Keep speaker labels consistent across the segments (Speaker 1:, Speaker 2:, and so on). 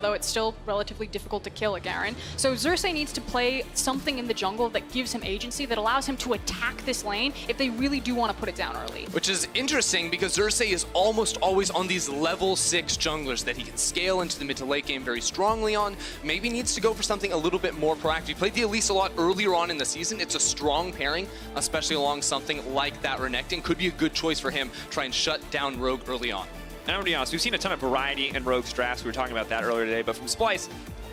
Speaker 1: though it's still relatively difficult to kill a Garen. So Xerxe needs to play something in the jungle that gives him agency, that allows him to attack this lane if they really do want to put it down early.
Speaker 2: Which is interesting because Xerxe is almost always on these level 6 junglers that he can scale into the mid to late game very strongly on. Maybe needs to go for something a little bit more proactive. He played the Elise a lot earlier on in the season. It's a strong pairing, especially along something like that Renekton. Could be a good choice for him, try and shut down Rogue early on.
Speaker 3: And I'm going to be honest, we've seen a ton of variety in Rogue's drafts. We were talking about that earlier today, but from Splyce,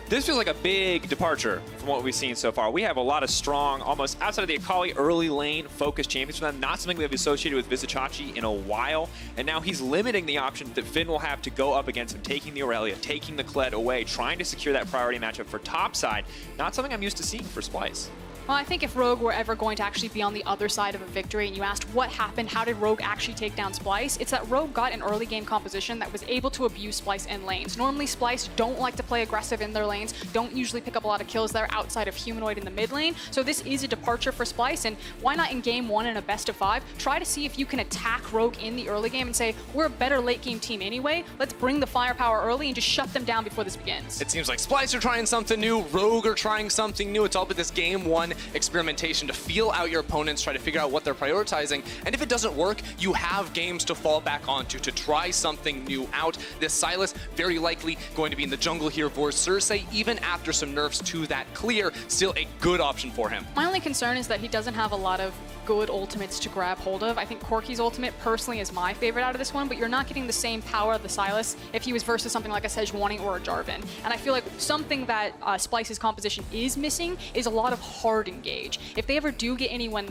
Speaker 3: this feels like a big departure from what we've seen so far. We have a lot of strong, almost outside of the Akali early lane focused champions for them, not something we have associated with Vizicsacsi in a while. And now he's limiting the options that Finn will have to go up against him, taking the Aurelia, taking the Kled away, trying to secure that priority matchup for top side. Not something I'm used to seeing for Splyce.
Speaker 1: Well, I think if Rogue were ever going to actually be on the other side of a victory and you asked what happened, how did Rogue actually take down Splyce, it's that Rogue got an early game composition that was able to abuse Splyce in lanes. Normally Splyce don't like to play aggressive in their lanes, don't usually pick up a lot of kills there outside of Humanoid in the mid lane, so this is a departure for Splyce, and why not in game 1 in a best of 5, try to see if you can attack Rogue in the early game and say, we're a better late game team anyway, let's bring the firepower early and just shut them down before this begins.
Speaker 2: It seems like Splyce are trying something new, Rogue are trying something new. It's all about this game 1 experimentation to feel out your opponents, try to figure out what they're prioritizing, and if it doesn't work, you have games to fall back onto to try something new out. This Sylas very likely going to be in the jungle here for Xerxe, even after some nerfs to that clear, still a good option for him.
Speaker 1: My only concern is that he doesn't have a lot of good ultimates to grab hold of. I think Corki's ultimate personally is my favorite out of this one, but you're not getting the same power of the Sylas if he was versus something like a Sejuani or a Jarvan. And I feel like something that Splyce's composition is missing is a lot of hard engage. If they ever do get anyone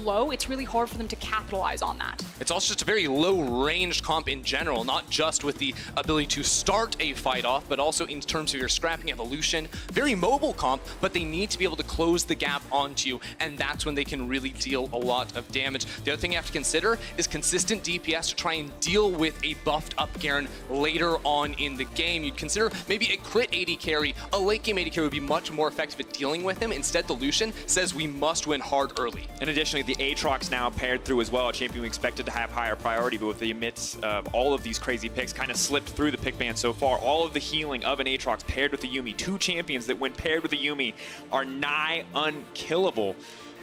Speaker 1: low, it's really hard for them to capitalize on that.
Speaker 2: It's also just a very low-ranged comp in general, not just with the ability to start a fight off, but also in terms of your scrapping evolution. Very mobile comp, but they need to be able to close the gap onto you, and that's when they can really deal a lot of damage. The other thing you have to consider is consistent DPS to try and deal with a buffed up Garen later on in the game. You'd consider maybe a crit AD carry, a late game AD carry would be much more effective at dealing with him. Instead, the Lucian says we must win hard early.
Speaker 3: And additionally, the Aatrox now paired through as well, a champion we expected to have higher priority, but with the midst of all of these crazy picks kind of slipped through the pick ban so far. All of the healing of an Aatrox paired with the Yuumi, 2 champions that when paired with the Yuumi are nigh unkillable.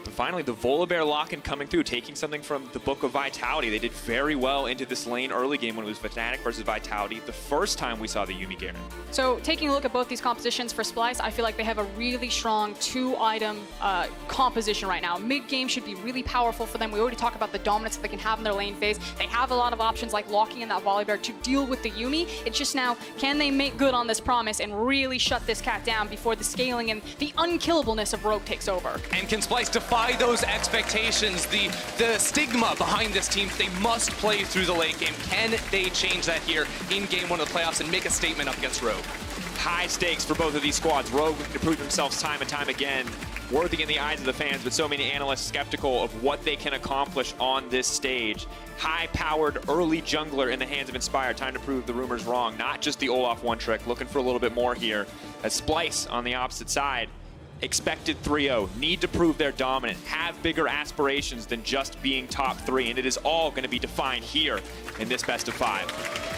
Speaker 3: But finally, the Volibear lock-in coming through, taking something from the Book of Vitality. They did very well into this lane early game when it was Fnatic versus Vitality, the first time we saw the Yuumi Garen.
Speaker 1: So taking a look at both these compositions for Splyce, I feel like they have a really strong 2-item composition right now. Mid-game should be really powerful for them. We already talked about the dominance that they can have in their lane phase. They have a lot of options like locking in that Volibear to deal with the Yuumi. It's just now, can they make good on this promise and really shut this cat down before the scaling and the unkillableness of Rogue takes over?
Speaker 2: And can Splyce defy those expectations, the stigma behind this team? They must play through the late game. Can they change that here in game 1 of the playoffs and make a statement up against Rogue?
Speaker 3: High stakes for both of these squads. Rogue looking to prove themselves time and time again, worthy in the eyes of the fans, but so many analysts skeptical of what they can accomplish on this stage. High-powered early jungler in the hands of Inspired, time to prove the rumors wrong. Not just the Olaf one trick, looking for a little bit more here. As Splyce on the opposite side, expected 3-0, need to prove they're dominant, have bigger aspirations than just being top 3, and it is all going to be defined here in this best of 5.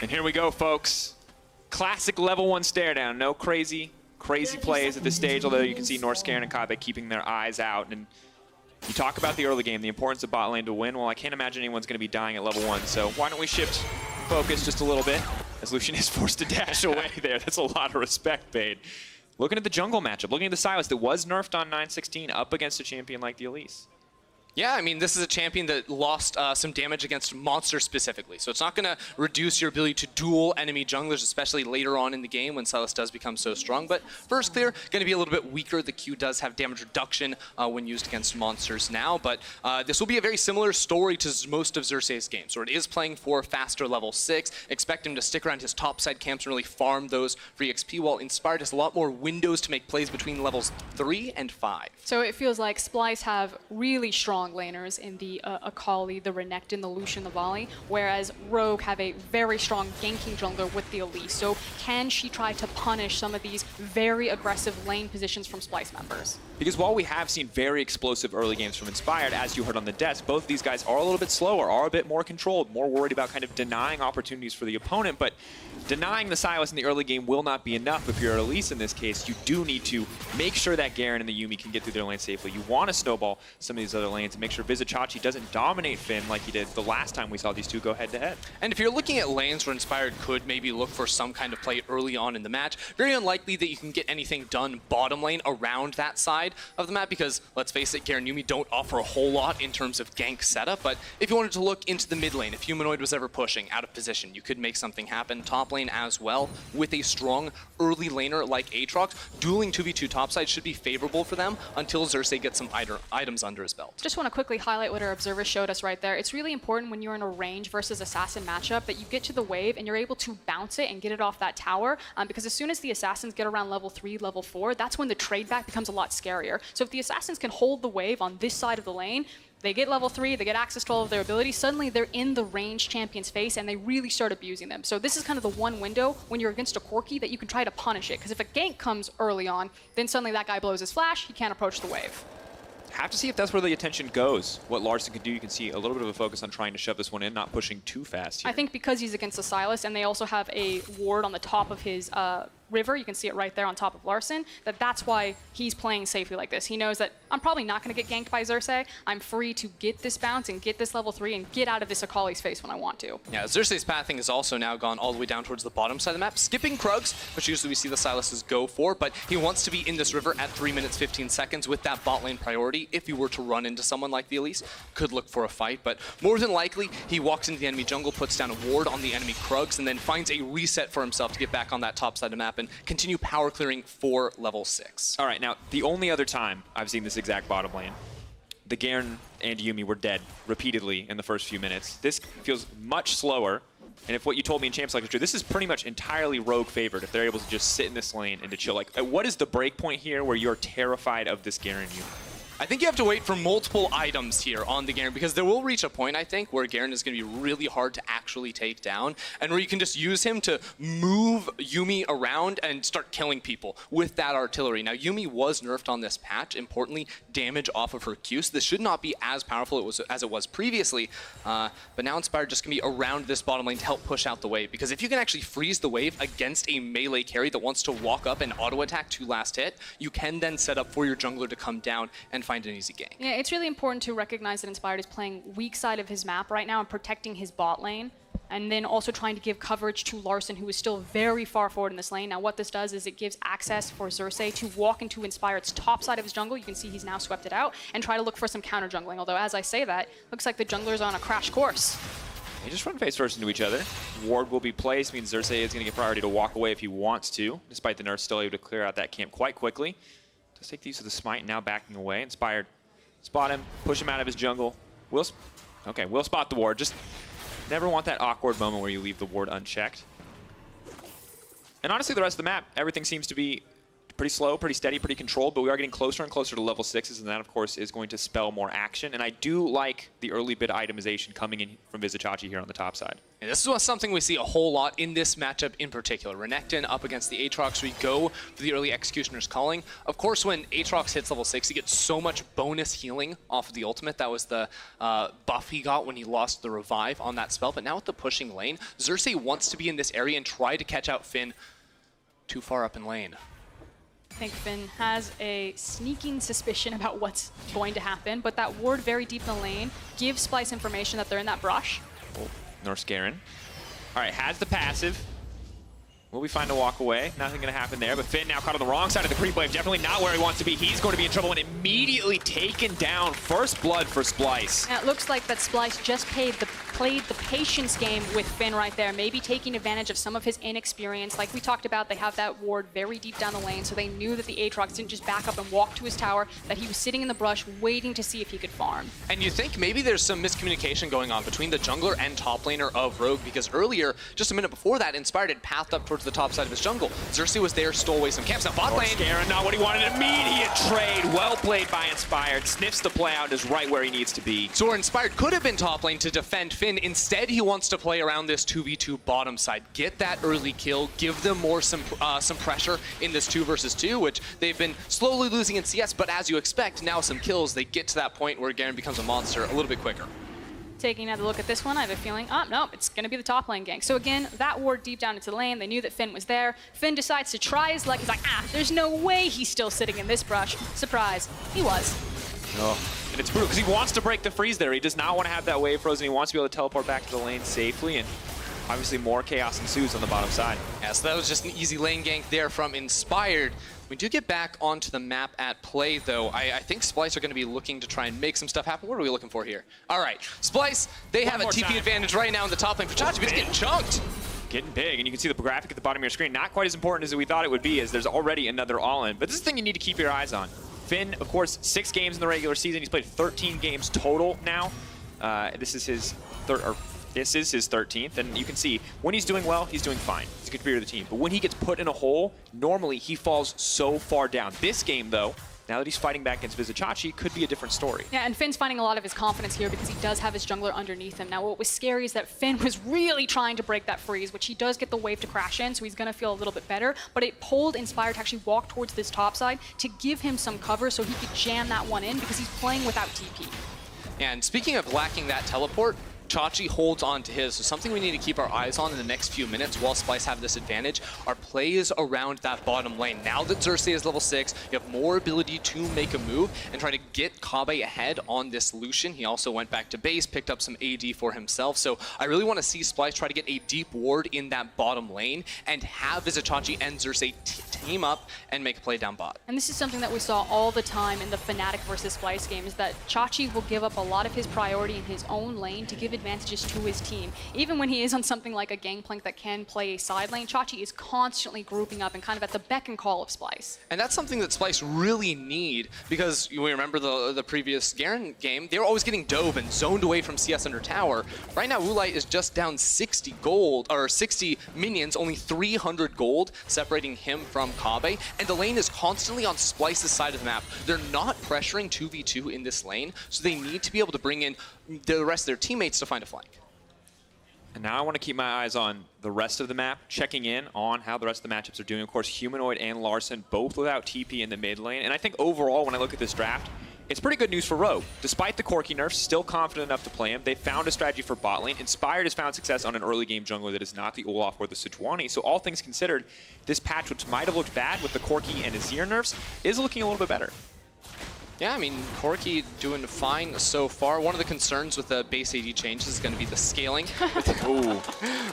Speaker 3: And here we go, folks. Classic level 1 stare down. No crazy plays at this stage, although you can see Norskeren and Kobbe keeping their eyes out. And you talk about the early game, the importance of bot lane to win. Well, I can't imagine anyone's going to be dying at level 1, so why don't we shift focus just a little bit, as Lucian is forced to dash away there. That's a lot of respect paid. Looking at the jungle matchup, looking at the Sylas that was nerfed on 916 up against a champion like the Elise.
Speaker 2: Yeah, I mean, this is a champion that lost some damage against monsters specifically, so it's not going to reduce your ability to duel enemy junglers, especially later on in the game when Sylas does become so strong. But first clear, going to be a little bit weaker. The Q does have damage reduction when used against monsters now, but this will be a very similar story to most of Xerxe's games, where it is playing for faster level 6. Expect him to stick around his topside camps and really farm those free XP, while Inspired has a lot more windows to make plays between levels 3 and 5.
Speaker 1: So it feels like Splyce have really strong laners in the Akali, the Renekton, the Lucian, the Volley, whereas Rogue have a very strong ganking jungler with the Elise. So can she try to punish some of these very aggressive lane positions from Splyce members?
Speaker 3: Because while we have seen very explosive early games from Inspired, as you heard on the desk, both these guys are a little bit slower, are a bit more controlled, more worried about kind of denying opportunities for the opponent. But denying the Sylas in the early game will not be enough. If you're at Elise in this case, you do need to make sure that Garen and the Yuumi can get through their lane safely. You want to snowball some of these other lanes and make sure Vizicsacsi doesn't dominate Finn like he did the last time we saw these two go head-to-head.
Speaker 2: And if you're looking at lanes where Inspired could maybe look for some kind of play early on in the match, very unlikely that you can get anything done bottom lane around that side of the map because, let's face it, Garen and Yuumi don't offer a whole lot in terms of gank setup. But if you wanted to look into the mid lane, if Humanoid was ever pushing out of position, you could make something happen. Top lane as well, with a strong early laner like Aatrox, dueling 2v2 topside should be favorable for them until Xerxe gets some items under his belt.
Speaker 1: Just want to quickly highlight what our observer showed us right there. It's really important when you're in a range versus assassin matchup that you get to the wave and you're able to bounce it and get it off that tower, because as soon as the assassins get around level 3, level 4, that's when the trade back becomes a lot scarier. So if the assassins can hold the wave on this side of the lane, they get level 3, they get access to all of their abilities, suddenly they're in the ranged champion's face and they really start abusing them. So this is kind of the one window when you're against a Corki that you can try to punish it, because if a gank comes early on, then suddenly that guy blows his flash, he can't approach the wave.
Speaker 3: Have to see if that's where the attention goes. What Larssen can do, you can see a little bit of a focus on trying to shove this one in, not pushing too fast here.
Speaker 1: I think because he's against the Sylas and they also have a ward on the top of his river, you can see it right there on top of Larssen, that's why he's playing safely like this. He knows that I'm probably not going to get ganked by Xerxe. I'm free to get this bounce and get this level 3 and get out of this Akali's face when I want to.
Speaker 2: Yeah, Xerxe's pathing has also now gone all the way down towards the bottom side of the map, skipping Krugs, which usually we see the Sylases go for, but he wants to be in this river at 3 minutes 15 seconds with that bot lane priority. If he were to run into someone like the Elise, could look for a fight, but more than likely, he walks into the enemy jungle, puts down a ward on the enemy Krugs, and then finds a reset for himself to get back on that top side of the map and continue power clearing for level 6.
Speaker 3: All right, now, the only other time I've seen this exact bottom lane, the Garen and Yuumi were dead repeatedly in the first few minutes. This feels much slower, and if what you told me in Champs League is true, this is pretty much entirely Rogue favored if they're able to just sit in this lane and to chill. Like, what is the break point here where you're terrified of this Garen Yuumi?
Speaker 2: I think you have to wait for multiple items here on the Garen, because there will reach a point, I think, where Garen is going to be really hard to actually take down, and where you can just use him to move Yuumi around and start killing people with that artillery. Now, Yuumi was nerfed on this patch, importantly, damage off of her Q, so this should not be as powerful as it was previously, but now Inspired just going to be around this bottom lane to help push out the wave, because if you can actually freeze the wave against a melee carry that wants to walk up and auto-attack to last hit, you can then set up for your jungler to come down and find an easy gank.
Speaker 1: Yeah, it's really important to recognize that Inspired is playing weak side of his map right now and protecting his bot lane, and then also trying to give coverage to Larssen, who is still very far forward in this lane. Now what this does is it gives access for Xerxe to walk into Inspired's top side of his jungle. You can see he's now swept it out, and try to look for some counter jungling, although as I say that, looks like the jungler's on a crash course.
Speaker 3: They just run face first into each other. Ward will be placed, means Xerxe is going to get priority to walk away if he wants to, despite the nerf still able to clear out that camp quite quickly. Does take the use of the smite, now backing away. Inspired, spot him, push him out of his jungle. We'll spot the ward. Just never want that awkward moment where you leave the ward unchecked. And honestly, the rest of the map, everything seems to be pretty slow, pretty steady, pretty controlled, but we are getting closer and closer to level 6s, and that, of course, is going to spell more action. And I do like the early bit itemization coming in from Vizicsacsi here on the top side.
Speaker 2: And this is something we see a whole lot in this matchup in particular. Renekton up against the Aatrox, we go for the early Executioner's Calling. Of course, when Aatrox hits level 6, he gets so much bonus healing off of the ultimate. That was the buff he got when he lost the revive on that spell. But now with the pushing lane, Xerxe wants to be in this area and try to catch out Finn too far up in lane.
Speaker 1: I think Finn has a sneaking suspicion about what's going to happen, but that ward very deep in the lane gives Splyce information that they're in that brush.
Speaker 3: Oh, Norskeren. All right, has the passive. Will we find a walk away? Nothing going to happen there, but Finn now caught on the wrong side of the creep wave. Definitely not where he wants to be. He's going to be in trouble and immediately taken down. First blood for Splyce.
Speaker 1: And it looks like that Splyce just played the patience game with Finn right there, maybe taking advantage of some of his inexperience. Like we talked about, they have that ward very deep down the lane, so they knew that the Aatrox didn't just back up and walk to his tower, that he was sitting in the brush waiting to see if he could farm.
Speaker 2: And you think maybe there's some miscommunication going on between the jungler and top laner of Rogue, because earlier, just a minute before that, Inspired had pathed up towards the top side of his jungle. Xerxe was there, stole away some camps. Now bot lane.
Speaker 3: Norskeren, not what he wanted. Immediate trade. Well played by Inspired. Sniffs the play out and is right where he needs to be.
Speaker 2: So where Inspired could have been top lane to defend Finn, instead he wants to play around this 2v2 bottom side. Get that early kill, give them more some pressure in this 2 versus 2, which they've been slowly losing in CS, but as you expect, now some kills, they get to that point where Garen becomes a monster a little bit quicker.
Speaker 1: Taking another look at this one, I have a feeling, oh, no, it's going to be the top lane gank. So again, that ward deep down into the lane, they knew that Finn was there. Finn decides to try his luck. He's like, there's no way he's still sitting in this brush. Surprise, he was.
Speaker 3: Oh. And it's brutal because he wants to break the freeze there. He does not want to have that wave frozen. He wants to be able to teleport back to the lane safely, and obviously more chaos ensues on the bottom side.
Speaker 2: Yeah, so that was just an easy lane gank there from Inspired. We do get back onto the map at play, though. I think Splyce are going to be looking to try and make some stuff happen. What are we looking for here? All right, Splyce, they have a TP advantage right now in the top lane for Chachi, but he's getting chunked.
Speaker 3: Getting big, and you can see the graphic at the bottom of your screen. Not quite as important as we thought it would be, as there's already another all-in. But this is the thing you need to keep your eyes on. Finn, of course, 6 games in the regular season. He's played 13 games total now. This is his 13th, and you can see when he's doing well, he's doing fine. He's a contributor to the team. But when he gets put in a hole, normally he falls so far down. This game, though, now that he's fighting back against Vizicsacsi, could be a different story.
Speaker 1: Yeah, and Finn's finding a lot of his confidence here because he does have his jungler underneath him. Now, what was scary is that Finn was really trying to break that freeze, which he does get the wave to crash in, so he's going to feel a little bit better. But it pulled Inspired to actually walk towards this top side to give him some cover so he could jam that one in because he's playing without TP.
Speaker 2: And speaking of lacking that teleport, Chachi holds on to his, so something we need to keep our eyes on in the next few minutes while Splyce have this advantage are plays around that bottom lane. Now that Xerxe is level 6, you have more ability to make a move and try to get Kobbe ahead on this Lucian. He also went back to base, picked up some AD for himself, so I really want to see Splyce try to get a deep ward in that bottom lane and have Vizicsacsi and Xerxe team up and make a play down bot.
Speaker 1: And this is something that we saw all the time in the Fnatic versus Splyce games, that Chachi will give up a lot of his priority in his own lane to give advantages to his team. Even when he is on something like a Gangplank that can play a side lane, Chachi is constantly grouping up and kind of at the beck and call of Splyce.
Speaker 2: And that's something that Splyce really need, because we remember the previous Garen game, they were always getting dove and zoned away from CS under tower. Right now, Woolite is just down 60 gold, or 60 minions, only 300 gold, separating him from Kobbe, and the lane is constantly on Splyce's side of the map. They're not pressuring 2v2 in this lane, so they need to be able to bring in the rest of their teammates to find a flank.
Speaker 3: And now I want to keep my eyes on the rest of the map, checking in on how the rest of the matchups are doing. Of course, Humanoid and Larssen both without TP in the mid lane, and I think overall, when I look at this draft, it's pretty good news for Rogue. Despite the Corki nerfs, still confident enough to play him. They found a strategy for bot lane. Inspired has found success on an early game jungler that is not the Olaf or the Sejuani. So all things considered, this patch, which might have looked bad with the Corki and Azir nerfs, is looking a little bit better.
Speaker 2: Yeah, I mean, Corki doing fine so far. One of the concerns with the base AD changes is going to be the scaling. Ooh,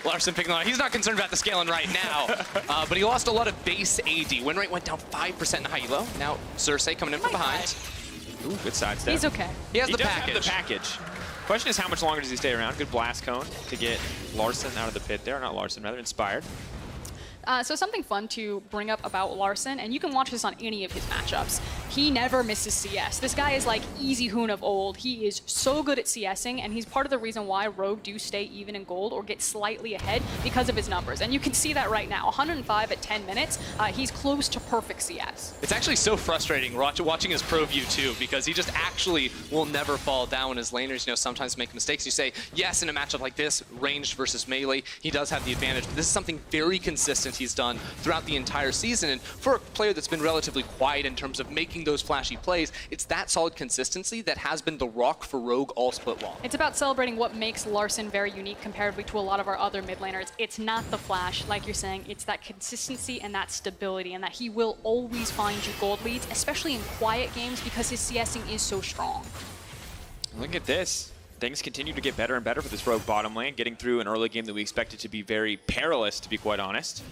Speaker 2: Larssen picking on. He's not concerned about the scaling right now, but he lost a lot of base AD. Win rate went down 5% in high-elo. Now Xerxe coming in from behind.
Speaker 3: Ooh, good sidestep.
Speaker 1: He's okay.
Speaker 2: He has the
Speaker 3: does
Speaker 2: package.
Speaker 3: Have the package. Question is, how much longer does he stay around? Good blast cone to get Larssen out of the pit there. Not Larssen, rather Inspired.
Speaker 1: So something fun to bring up about Larssen, and you can watch this on any of his matchups. He never misses CS. This guy is like Easy Hoon of old. He is so good at CSing, and he's part of the reason why Rogue do stay even in gold or get slightly ahead because of his numbers. And you can see that right now. 105 at 10 minutes. He's close to perfect CS.
Speaker 2: It's actually so frustrating watching his pro view too, because he just actually will never fall down when his laners, sometimes make mistakes. You say, yes, in a matchup like this, ranged versus melee, he does have the advantage, but this is something very consistent he's done throughout the entire season. And for a player that's been relatively quiet in terms of making those flashy plays, it's that solid consistency that has been the rock for Rogue all split long.
Speaker 1: It's about celebrating what makes Larssen very unique comparatively to a lot of our other mid laners. It's not the flash, like you're saying, it's that consistency and that stability, and that he will always find you gold leads, especially in quiet games because his CSing is so strong.
Speaker 3: Look at this. Things continue to get better and better for this Rogue bottom lane, getting through an early game that we expected to be very perilous, to be quite honest.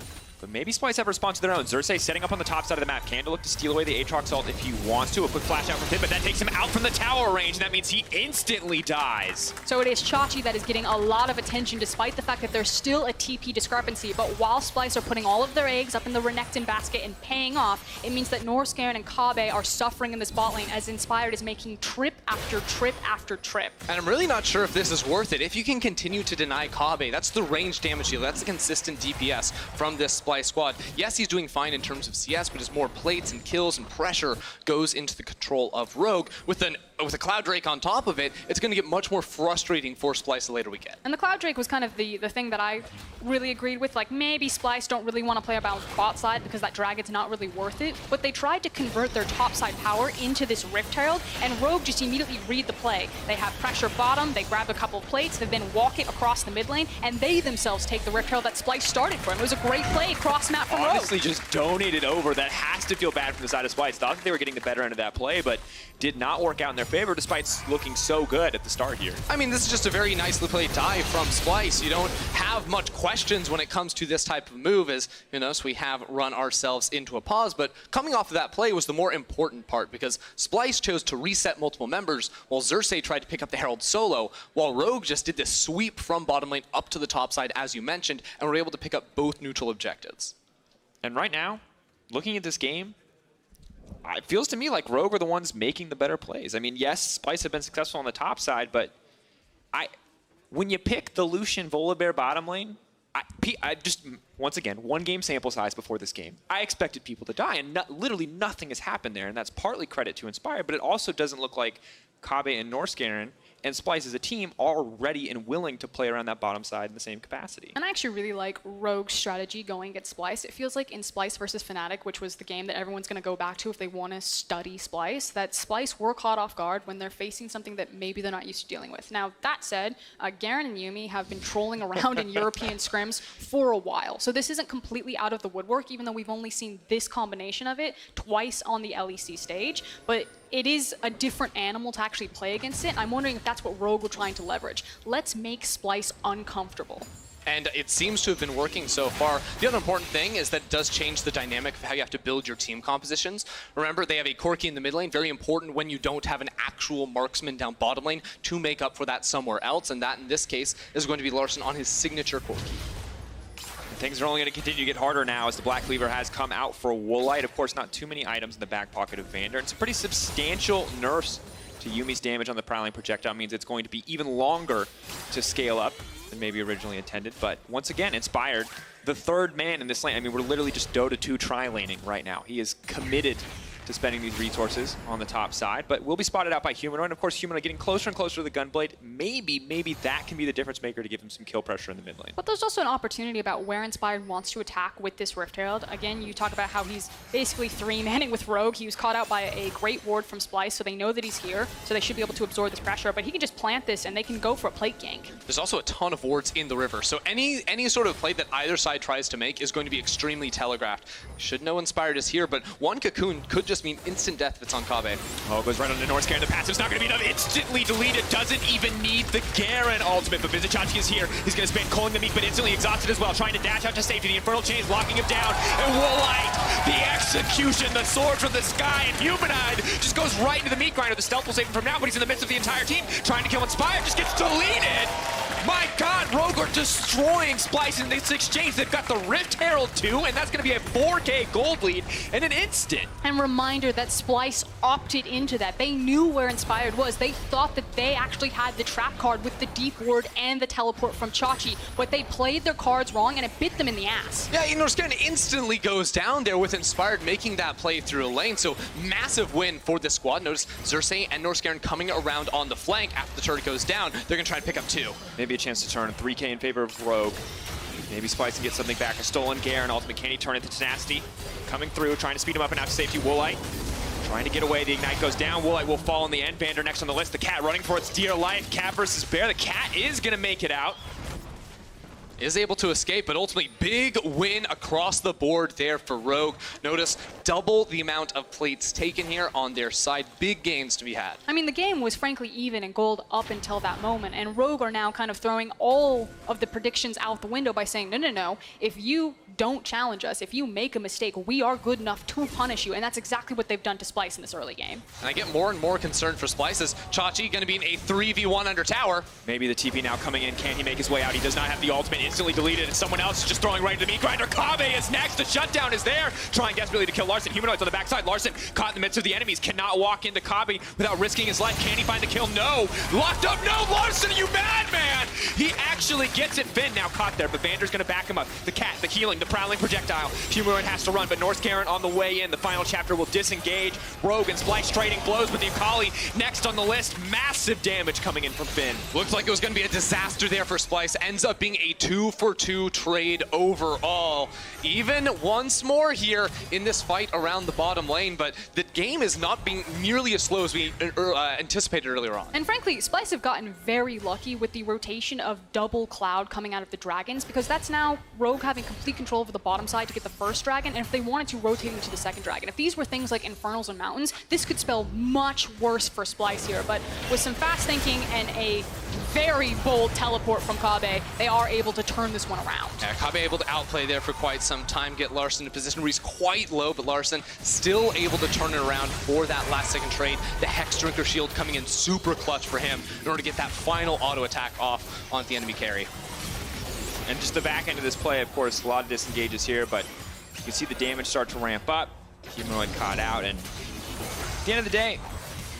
Speaker 3: But maybe Splyce have a response to their own. Xerxe setting up on the top side of the map. Can to look to steal away the Aatrox ult if he wants to. A quick flash out from him, but that takes him out from the tower range, and that means he instantly dies.
Speaker 1: So it is Chachi that is getting a lot of attention despite the fact that there's still a TP discrepancy. But while Splyce are putting all of their eggs up in the Renekton basket and paying off, it means that Norskeren and Kobbe are suffering in this bot lane as Inspired is making trip after trip after trip.
Speaker 2: And I'm really not sure if this is worth it. If you can continue to deny Kobbe, that's the range damage deal. That's the consistent DPS from this Splyce squad. Yes, he's doing fine in terms of CS, but as more plates and kills and pressure goes into the control of Rogue, with a Cloud Drake on top of it, it's going to get much more frustrating for Splyce the later we get.
Speaker 1: And the Cloud Drake was kind of the thing that I really agreed with. Like, maybe Splyce don't really want to play about bot side because that Dragon's not really worth it. But they tried to convert their top side power into this Rift Herald, and Rogue just immediately read the play. They have pressure bottom, they grab a couple of plates, they then walk it across the mid lane, and they themselves take the Rift Herald that Splyce started for him. It was a great play cross map from Rogue.
Speaker 3: Honestly, just donated over. That has to feel bad from the side of Splyce. Thought that they were getting the better end of that play, but did not work out in their favor despite looking so good at the start here.
Speaker 2: I mean, this is just a very nicely played dive from Splyce. You don't have much questions when it comes to this type of move, as, you know, so we have run ourselves into a pause. But coming off of that play was the more important part, because Splyce chose to reset multiple members while Xerxe tried to pick up the Herald solo, while Rogue just did this sweep from bottom lane up to the top side, as you mentioned, and were able to pick up both neutral objectives.
Speaker 3: And right now, looking at this game, it feels to me like Rogue are the ones making the better plays. I mean, yes, Splyce have been successful on the top side, but when you pick the Lucian Volibear bottom lane, I just, once again, one game sample size before this game, I expected people to die, and literally nothing has happened there, and that's partly credit to Inspired, but it also doesn't look like Kobbe and Norskeren and Splyce as a team are ready and willing to play around that bottom side in the same capacity.
Speaker 1: And I actually really like Rogue's strategy going against Splyce. It feels like in Splyce versus Fnatic, which was the game that everyone's going to go back to if they want to study Splyce, that Splyce were caught off guard when they're facing something that maybe they're not used to dealing with. Now, that said, Garen and yuumi have been trolling around in European scrims for a while. So this isn't completely out of the woodwork, even though we've only seen this combination of it twice on the LEC stage. But it is a different animal to actually play against it. I'm wondering if that's what Rogue were trying to leverage. Let's make Splyce uncomfortable.
Speaker 2: And it seems to have been working so far. The other important thing is that it does change the dynamic of how you have to build your team compositions. Remember, they have a Corki in the mid lane, very important when you don't have an actual marksman down bottom lane to make up for that somewhere else, and that in this case is going to be Larssen on his signature Corki.
Speaker 3: Things are only going to continue to get harder now as the Black Cleaver has come out for Woolite. Of course, not too many items in the back pocket of Vander, and some pretty substantial nerfs to Yuumi's damage on the Prowling Projectile means it's going to be even longer to scale up than maybe originally intended. But once again, Inspired, the third man in this lane. I mean, we're literally just Dota 2 tri-laning right now. He is committed to spending these resources on the top side, but will be spotted out by Humanoid. And of course, Humanoid getting closer and closer to the Gunblade. Maybe that can be the difference maker to give him some kill pressure in the mid lane.
Speaker 1: But there's also an opportunity about where Inspired wants to attack with this Rift Herald. Again, you talk about how he's basically three-manning with Rogue. He was caught out by a great ward from Splyce, so they know that he's here, so they should be able to absorb this pressure. But he can just plant this, and they can go for a plate gank.
Speaker 2: There's also a ton of wards in the river, so any sort of play that either side tries to make is going to be extremely telegraphed. Should know Inspired is here, but one Cocoon could just mean instant death if it's on Kobbe.
Speaker 3: Oh, goes right onto Norskeren. The passive's not going to be enough. Instantly deleted. Doesn't even need the Garen ultimate, but Vizicsacsi is here. He's going to spend calling the meek, but instantly exhausted as well, trying to dash out to safety. The Infernal Chain is locking him down, and Woolite, the execution, the sword from the sky, and Humanoid just goes right into the meat grinder. The stealth will save him from now, but he's in the midst of the entire team, trying to kill Inspired, just gets deleted. My God, Rogue are destroying Splyce in this exchange. They've got the Rift Herald too, and that's going to be a 4K gold lead in an instant.
Speaker 1: And reminder that Splyce opted into that. They knew where Inspired was. They thought that they actually had the trap card with the deep ward and the teleport from Chachi, but they played their cards wrong, and it bit them in the ass.
Speaker 2: Yeah, Norskeren instantly goes down there with Inspired making that play through a lane, so massive win for the squad. Notice Xerxe and Norskeren coming around on the flank after the turret goes down. They're going to try and pick up two.
Speaker 3: Maybe a chance to turn 3K in favor of Rogue. Maybe Splyce can get something back. A stolen Garen ultimate. Can he turn into tenacity? Coming through, trying to speed him up and out to safety. Woolite trying to get away. The Ignite goes down. Woolite will fall in the end. Vander next on the list. The Cat running for its dear life. Cat versus Bear. The Cat is going to make it out.
Speaker 2: Is able to escape, but ultimately big win across the board there for Rogue. Notice double the amount of plates taken here on their side. Big gains to be had.
Speaker 1: I mean, the game was frankly even in gold up until that moment, and Rogue are now kind of throwing all of the predictions out the window by saying, no. If you don't challenge us. If you make a mistake, we are good enough to punish you, and that's exactly what they've done to Splyce in this early game.
Speaker 2: And I get more and more concerned for Splyce as Chachi going to be in a 3v1 under tower.
Speaker 3: Maybe the TP now coming in. Can he make his way out? He does not have the ultimate. Instantly deleted, and someone else is just throwing right into the meat grinder. Kobbe is next. The shutdown is there. Trying desperately to kill Larssen. Humanoid's on the backside. Larssen caught in the midst of the enemies. Cannot walk into Kobbe without risking his life. Can he find the kill? No. Locked up. No, Larssen, are you mad, man? He actually gets it. Finn now caught there, but Vander's going to back him up. The cat, the healing, the prowling projectile. Humanoid has to run, but Norskeren on the way in. The final chapter will disengage. Rogue and Splyce trading blows with the Akali next on the list. Massive damage coming in from Finn.
Speaker 2: Looks like it was going to be a disaster there for Splyce. Ends up being a 2-for-2 trade overall. Even once more here in this fight around the bottom lane, but the game is not being nearly as slow as we anticipated earlier on.
Speaker 1: And frankly, Splyce have gotten very lucky with the rotation of double cloud coming out of the dragons, because that's now Rogue having complete control over the bottom side to get the first dragon, and if they wanted to, rotate into the second dragon. If these were things like Infernals and Mountains, this could spell much worse for Splyce here, but with some fast thinking and a very bold teleport from Kobbe, they are able to turn this one around.
Speaker 2: Yeah, Kobbe able to outplay there for quite some time, get Larssen in a position where he's quite low, but Larssen still able to turn it around for that last second trade. The Hex Drinker Shield coming in super clutch for him in order to get that final auto attack off on the enemy carry.
Speaker 3: And just the back end of this play, of course, a lot of disengages here, but you can see the damage start to ramp up. Humanoid caught out, and at the end of the day,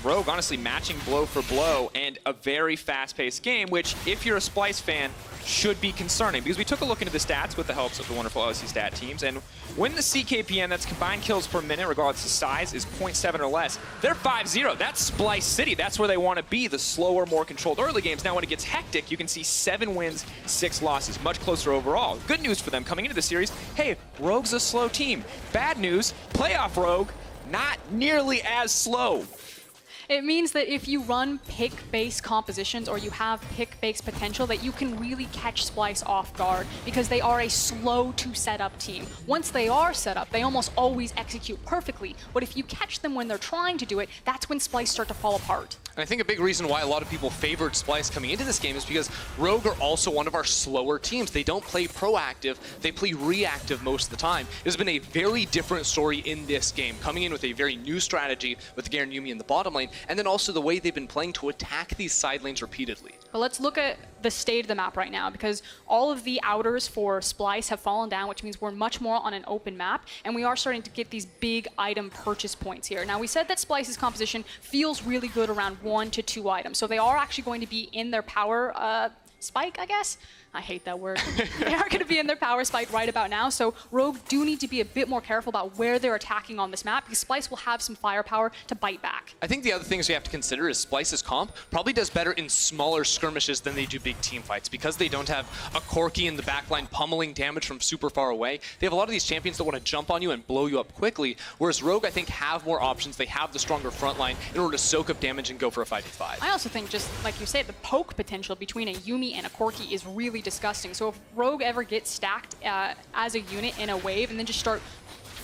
Speaker 3: Rogue honestly matching blow for blow and a very fast-paced game, which, if you're a Splyce fan, should be concerning, because we took a look into the stats with the helps of the wonderful LEC stat teams, and when the CKPN, that's combined kills per minute, regardless of size, is 0.7 or less, they're 5-0. That's Splyce City. That's where they want to be, the slower, more controlled early games. Now, when it gets hectic, you can see 7 wins, 6 losses, much closer overall. Good news for them coming into the series, hey, Rogue's a slow team. Bad news, playoff Rogue, not nearly as slow.
Speaker 1: It means that if you run pick-based compositions or you have pick-based potential, that you can really catch Splyce off guard, because they are a slow-to-set-up team. Once they are set up, they almost always execute perfectly, but if you catch them when they're trying to do it, that's when Splyce start to fall apart.
Speaker 2: And I think a big reason why a lot of people favored Splyce coming into this game is because Rogue are also one of our slower teams. They don't play proactive, they play reactive most of the time. It has been a very different story in this game, coming in with a very new strategy with Garen Yuumi in the bottom lane, and then also the way they've been playing to attack these side lanes repeatedly.
Speaker 1: But let's look at the state of the map right now, because all of the outers for Splyce have fallen down, which means we're much more on an open map, and we are starting to get these big item purchase points here. Now, we said that Splyce's composition feels really good around 1 to 2 items, so they are actually going to be in their power spike, I guess? I hate that word. They are going to be in their power spike right about now, so Rogue do need to be a bit more careful about where they're attacking on this map, because Splyce will have some firepower to bite back.
Speaker 2: I think the other things we have to consider is Splyce's comp probably does better in smaller skirmishes than they do big team fights, because they don't have a Corki in the backline pummeling damage from super far away. They have a lot of these champions that want to jump on you and blow you up quickly, whereas Rogue, I think, have more options. They have the stronger front line in order to soak up damage and go for a 5v5.
Speaker 1: I also think, just like you said, the poke potential between a Yuumi and a Corki is really disgusting. So if Rogue ever gets stacked as a unit in a wave and then just start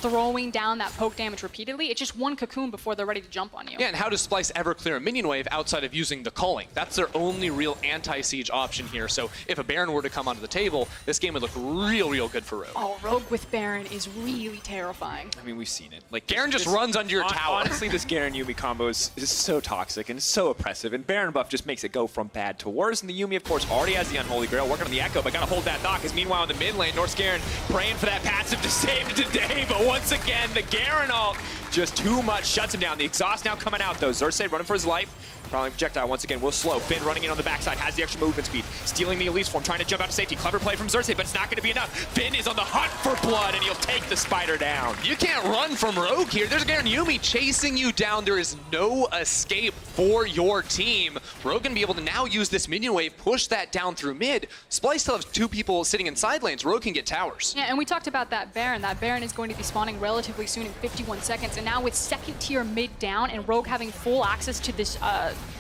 Speaker 1: throwing down that poke damage repeatedly, it's just one cocoon before they're ready to jump on you.
Speaker 2: Yeah, and how does Splyce ever clear a minion wave outside of using the culling? That's their only real anti-siege option here. So if a Baron were to come onto the table, this game would look real good for Rogue.
Speaker 1: Oh, Rogue with Baron is really terrifying.
Speaker 3: I mean, we've seen it. Like,
Speaker 2: Garen just runs under your tower.
Speaker 3: Honestly, this Garen Yuumi combo is so toxic and so oppressive, and Baron buff just makes it go from bad to worse. And the Yuumi, of course, already has the Unholy Grail, working on the Echo, but gotta hold that thought, because meanwhile in the mid lane, Norskeren praying for that passive to save it today, but once again, the Garen ult just too much, shuts him down. The exhaust now coming out though. Xerxe running for his life. Prowling projectile once again will slow. Finn running in on the backside, has the extra movement speed. Stealing the Elise form, trying to jump out to safety. Clever play from Xerxe, but it's not going to be enough. Finn is on the hunt for blood, and he'll take the spider down.
Speaker 2: You can't run from Rogue here. There's Garen Yuumi chasing you down. There is no escape for your team. Rogue can be able to now use this minion wave, push that down through mid. Splyce still has 2 people sitting in side lanes. Rogue can get towers.
Speaker 1: Yeah, and we talked about that Baron. That Baron is going to be spawning relatively soon in 51 seconds. and now with second tier mid down and Rogue having full access to this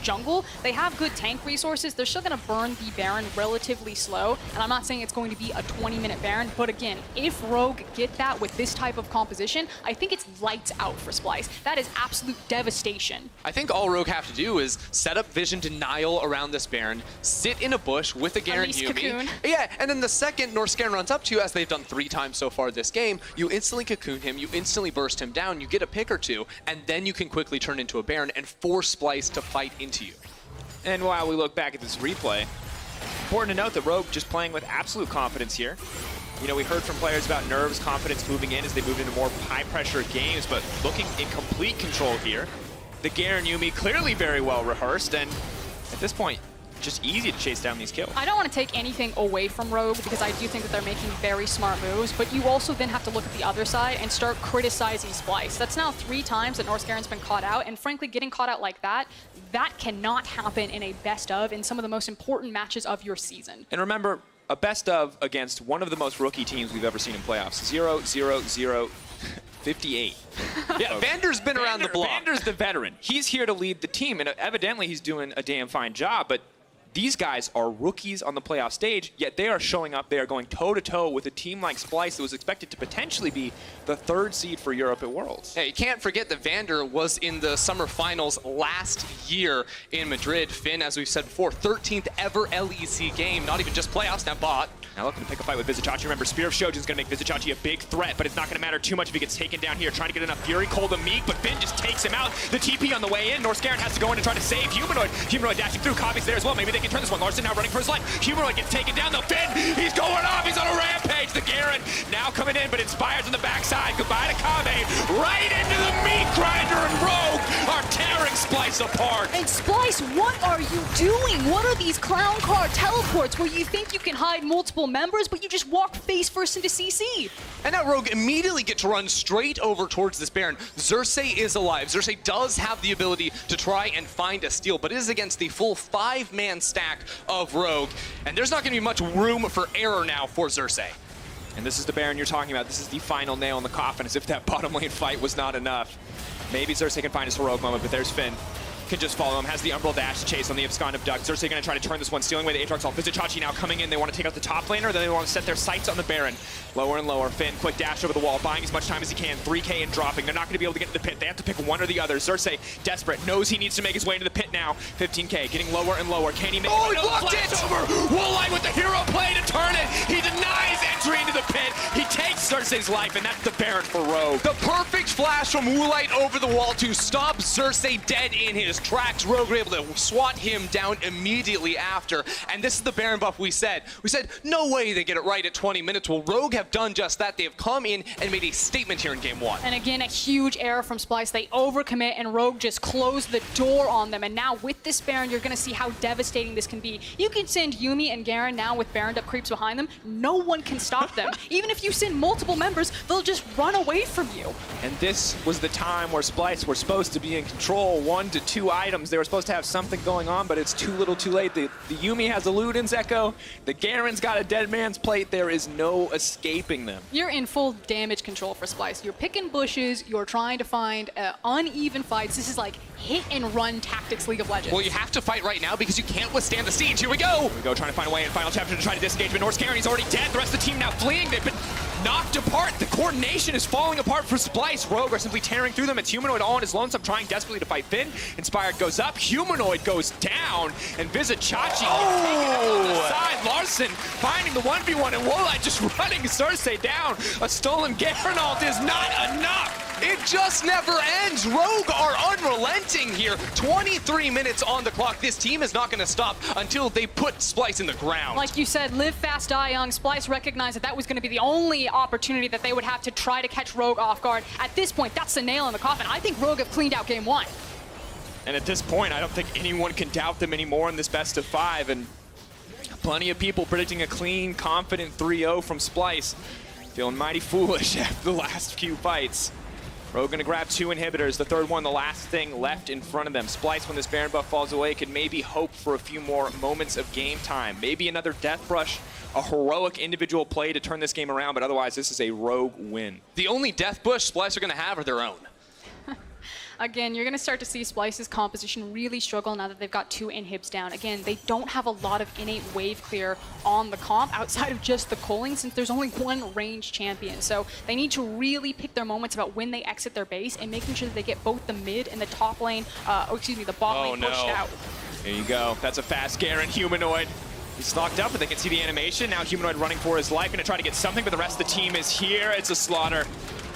Speaker 1: jungle, they have good tank resources. They're still going to burn the Baron relatively slow, and I'm not saying it's going to be a 20-minute Baron, but again, if Rogue get that with this type of composition, I think it's lights out for Splyce. That is absolute devastation.
Speaker 2: I think all Rogue have to do is set up vision denial around this Baron, sit in a bush with a Garen
Speaker 1: Elise
Speaker 2: yuumi.
Speaker 1: cocoon.
Speaker 2: Yeah, and then the second Norskeren runs up to you, as they've done 3 times so far this game, you instantly cocoon him, you instantly burst him down, you get a pick or two, and then you can quickly turn into a Baron and force Splyce to fight into you.
Speaker 3: And while we look back at this replay, important to note that Rogue just playing with absolute confidence here. You know, we heard from players about nerves, confidence moving in as they moved into more high-pressure games, but looking in complete control here. The Garen yuumi clearly very well rehearsed, and at this point, just easy to chase down these kills.
Speaker 1: I don't want to take anything away from Rogue because I do think that they're making very smart moves, but you also then have to look at the other side and start criticizing Splyce. That's now 3 times that Norskeren's been caught out, and frankly, getting caught out like that, that cannot happen in a best of in some of the most important matches of your season.
Speaker 3: And remember, a best of against one of the most rookie teams we've ever seen in playoffs. 0-0-0. 58.
Speaker 2: Yeah, Vander's been around the block.
Speaker 3: Vander's the veteran. He's here to lead the team, and evidently he's doing a damn fine job, but these guys are rookies on the playoff stage, yet they are showing up. They are going toe-to-toe with a team like Splyce that was expected to potentially be the 3rd seed for Europe at Worlds.
Speaker 2: Hey, you can't forget that Vander was in the summer finals last year in Madrid. Finn, as we've said before, 13th ever LEC game, not even just playoffs, now bot.
Speaker 3: Now looking to pick a fight with Vizicsacsi. Remember, Spear of Shojin's going to make Vizicsacsi a big threat, but it's not going to matter too much if he gets taken down here. Trying to get enough Fury, Kobbe meek, but Finn just takes him out. The TP on the way in. Norskeren has to go in and try to save Humanoid. Humanoid dashing through. Kobbe's there as well. Maybe they can turn this one. Larssen now running for his life. Humanoid gets taken down. The Finn, he's going off. He's on a rampage. The Garen now coming in, but Inspired's on the backside. Goodbye to Kobbe. Right into the meat grinder, and Rogue are tearing Splyce apart.
Speaker 1: And Splyce, what are you doing? What are these clown car teleports where you think you can hide multiple members, but you just walk face first into CC?
Speaker 2: And now Rogue immediately get to run straight over towards this Baron. Xerxe is alive. Xerxe does have the ability to try and find a steal, but it is against the full 5-man stack of Rogue. And there's not going to be much room for error now for Xerxe.
Speaker 3: And this is the Baron you're talking about. This is the final nail in the coffin, as if that bottom lane fight was not enough. Maybe Xerxe can find his heroic moment, but there's Finn. Can just follow him, has the Umbral dash to chase on the abscond of Duck. Xerxe gonna try to turn this one, stealing away the Aatrox. Vizicsacsi now coming in. They want to take out the top laner, then they want to set their sights on the Baron. Lower and lower. Finn, quick dash over the wall, buying as much time as he can. 3K and dropping. They're not going to be able to get to the pit. They have to pick one or the other. Xerxe, desperate, knows he needs to make his way into the pit now. 15K, getting lower and lower. Can he make
Speaker 2: he blocked it!
Speaker 3: Over. Woolite with the hero play to turn it. He denies entry into the pit. He takes Xerxe's life, and that's the Baron for Rogue.
Speaker 2: The perfect flash from Woolite over the wall to stop Xerxe dead in his tracks. Rogue were able to swat him down immediately after. And this is the Baron buff we said. We said, no way they get it right at 20 minutes. Well, Rogue have done just that. They have come in and made a statement here in game 1.
Speaker 1: And again, a huge error from Splyce. They overcommit, and Rogue just closed the door on them. And now with this Baron, you're going to see how devastating this can be. You can send Yuumi and Garen now with Baron up creeps behind them. No one can stop them. Even if you send multiple members, they'll just run away from you.
Speaker 3: And this was the time where Splyce were supposed to be in control. 1 to 2 items. They were supposed to have something going on, but it's too little too late. The Yuumi has a Luden's Echo. The Garen's got a Dead Man's Plate. There is no escaping them.
Speaker 1: You're in full damage control for Splyce. You're picking bushes. You're trying to find uneven fights. This is like hit and run tactics League of Legends.
Speaker 2: Well, you have to fight right now because you can't withstand the siege. Here we go.
Speaker 3: Here we go, trying to find a way in final chapter to try to disengage, but Norskeren, he's already dead. The rest of the team now fleeing. They've been knocked apart. The coordination is falling apart for Splyce. Rogue are simply tearing through them. It's Humanoid all on his lonesome, trying desperately to fight Finn. Inspired goes up. Humanoid goes down. And Vizicsacsi taken up on the side. Larssen finding the 1v1, and Woolite just running Xerxe down. A stolen Garen ult is not enough.
Speaker 2: It just never ends. Rogue are unrelenting here. 23 minutes on the clock. This team is not going to stop until they put Splyce in the ground.
Speaker 1: Like you said, live fast, die young. Splyce recognized that that was going to be the only opportunity that they would have to try to catch Rogue off guard. At this point, that's the nail in the coffin. I think Rogue have cleaned out game 1.
Speaker 3: And at this point, I don't think anyone can doubt them anymore in this best of 5. And plenty of people predicting a clean, confident 3-0 from Splyce. Feeling mighty foolish after the last few fights. Rogue gonna grab 2 inhibitors, the third one, the last thing left in front of them. Splyce, when this Baron buff falls away, could maybe hope for a few more moments of game time. Maybe another death rush, a heroic individual play to turn this game around, but otherwise this is a Rogue win.
Speaker 2: The only death bush Splyce are gonna have are their own.
Speaker 1: Again, you're going to start to see Splyce's composition really struggle now that they've got 2 inhibs down. Again, they don't have a lot of innate wave clear on the comp outside of just the culling, since there's only 1 ranged champion. So they need to really pick their moments about when they exit their base and making sure that they get both the mid and the top lane, the bot lane pushed out.
Speaker 3: There you go. That's a fast Garen Humanoid. He's locked up, but they can see the animation. Now Humanoid running for his life, gonna try to get something, but the rest of the team is here. It's a slaughter.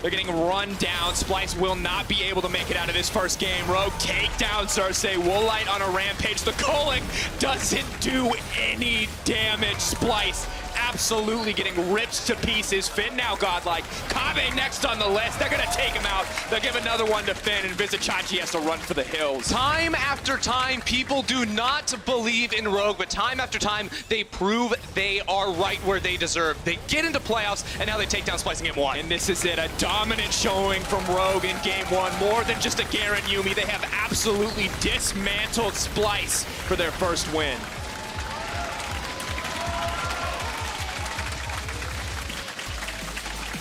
Speaker 3: They're getting run down. Splyce will not be able to make it out of this first game. Rogue take down Xerxe. Woolite on a rampage. The culling doesn't do any damage. Splyce absolutely getting ripped to pieces. Finn now godlike. Kobbe next on the list. They're gonna take him out. They'll give another one to Finn, and Vizicsacsi has to run for the hills.
Speaker 2: Time after time, people do not believe in Rogue, but time after time, they prove they are right where they deserve. They get into playoffs, and now they take down Splyce in game 1.
Speaker 3: And this is it, a dominant showing from Rogue in game 1. More than just a Garen yuumi, they have absolutely dismantled Splyce for their first win.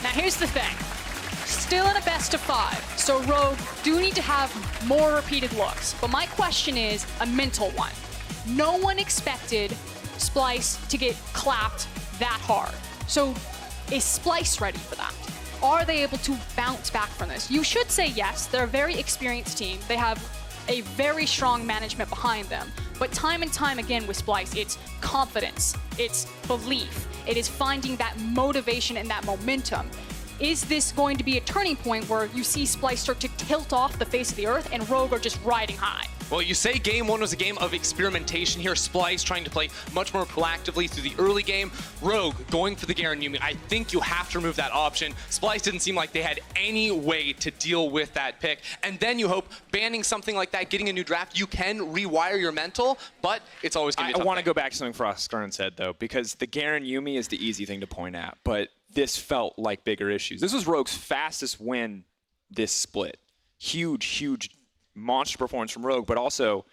Speaker 1: Now here's the thing, still in a best of 5, so Rogue do need to have more repeated looks. But my question is a mental one. No one expected Splyce to get clapped that hard. So is Splyce ready for that? Are they able to bounce back from this? You should say yes, they're a very experienced team. They have a very strong management behind them. But time and time again with Splyce, it's confidence, it's belief, it is finding that motivation and that momentum. Is this going to be a turning point where you see Splyce start to tilt off the face of the earth and Rogue are just riding high?
Speaker 2: Well, you say game 1 was a game of experimentation here. Splyce trying to play much more proactively through the early game. Rogue going for the Garen yuumi. I think you have to remove that option. Splyce didn't seem like they had any way to deal with that pick. And then you hope banning something like that, getting a new draft, you can rewire your mental, but it's always going to be
Speaker 3: I want to go back to something Froskurinn said, though, because the Garen yuumi is the easy thing to point at, but this felt like bigger issues. This was Rogue's fastest win this split. Huge, huge monster performance from Rogue, but also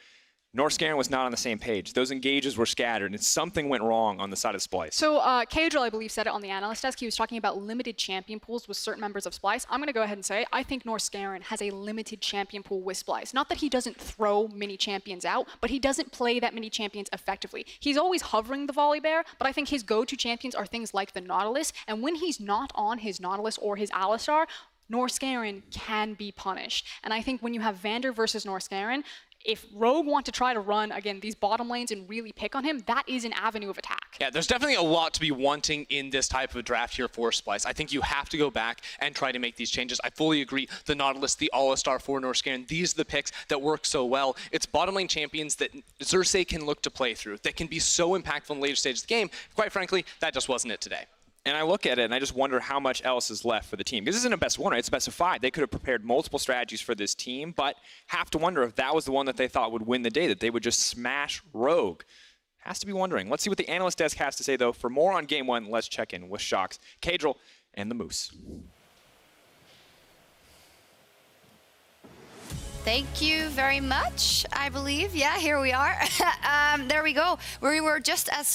Speaker 3: Norskeren was not on the same page. Those engages were scattered, and something went wrong on the side of Splyce.
Speaker 1: So Kadril, I believe, said it on the analyst desk. He was talking about limited champion pools with certain members of Splyce. I'm going to go ahead and say I think Norskeren has a limited champion pool with Splyce. Not that he doesn't throw many champions out, but he doesn't play that many champions effectively. He's always hovering the Volibear, but I think his go-to champions are things like the Nautilus, and when he's not on his Nautilus or his Alistar, Norskeren can be punished. And I think when you have Vander versus Norskeren, if Rogue want to try to run, again, these bottom lanes and really pick on him, that is an avenue of attack.
Speaker 2: Yeah, there's definitely a lot to be wanting in this type of draft here for Splyce. I think you have to go back and try to make these changes. I fully agree. The Nautilus, the All-Star for Norskeren, these are the picks that work so well. It's bottom lane champions that Xerxe can look to play through, that can be so impactful in the later stages of the game. Quite frankly, that just wasn't it today.
Speaker 3: And I look at it and I just wonder how much else is left for the team. Because this isn't a best of 1, right? It's a best of 5. They could have prepared multiple strategies for this team, but have to wonder if that was the one that they thought would win the day, that they would just smash Rogue. Has to be wondering. Let's see what the analyst desk has to say, though. For more on game 1, let's check in with Shocks, Kadril, and the Moose.
Speaker 4: Thank you very much, I believe. Yeah, here we are. There we go. We were just as